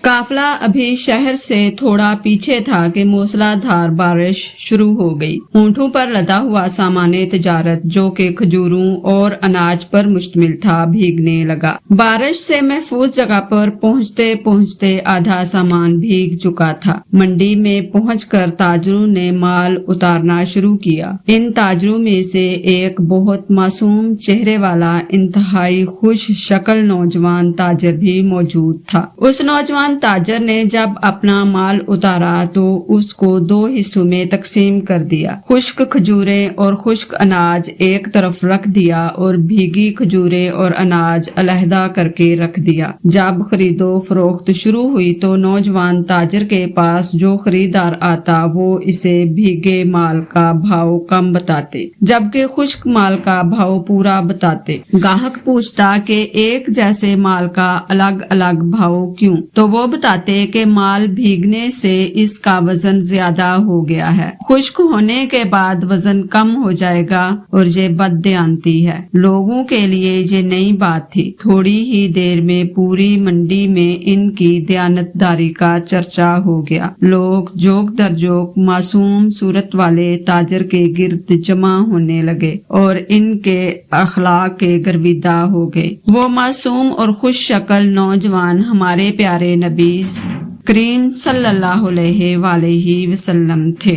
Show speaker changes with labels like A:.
A: काफिला अभी शहर से थोड़ा पीछे था कि मूसलाधार बारिश शुरू हो गई। ऊंटों पर लदा हुआ सामाने तिजारत जो कि खजूरों और अनाज पर मुश्तमिल था भीगने लगा। बारिश से महफूज जगह पर पहुंचते पहुंचते आधा सामान भीग चुका था। मंडी में पहुंचकर ताजरों ने माल उतारना शुरू किया। इन ताजरों में से एक बहुत मासूम चेहरे वाला इंतहाई खुश शक्ल नौजवान ताजर भी मौजूद था। उस नौजवान ताजर ने जब अपना माल उतारा तो उसको दो हिस्सों में तकसीम कर दिया। खुश्क खजूरें और खुश्क अनाज एक तरफ रख दिया और भीगी खजूरें और अनाज अलहदा करके रख दिया। जब खरीदो फरोख्त शुरू हुई तो नौजवान ताजर के पास जो खरीदार आता वो इसे भीगे माल का भाव कम बताते, जबकि खुश्क माल का भाव पूरा बताते। गाहक पूछता कि एक जैसे माल का अलग अलग भाव क्यों, तो वो बताते कि माल भीगने से इसका वजन ज्यादा हो गया है, खुश्क होने के बाद वजन कम हो जाएगा और ये बददियानती है। लोगों के लिए ये नई बात थी। थोड़ी ही देर में पूरी मंडी में इनकी दयानतदारी का चर्चा हो गया। लोग जोक दर जोक मासूम सूरत वाले ताजर के गिर्द जमा होने लगे और इनके अखलाक के गर्विदा हो गए। वो मासूम और खुश शक्ल नौजवान हमारे प्यारे नबी करीम सल्लल्लाहु अलैहि वसल्लम थे।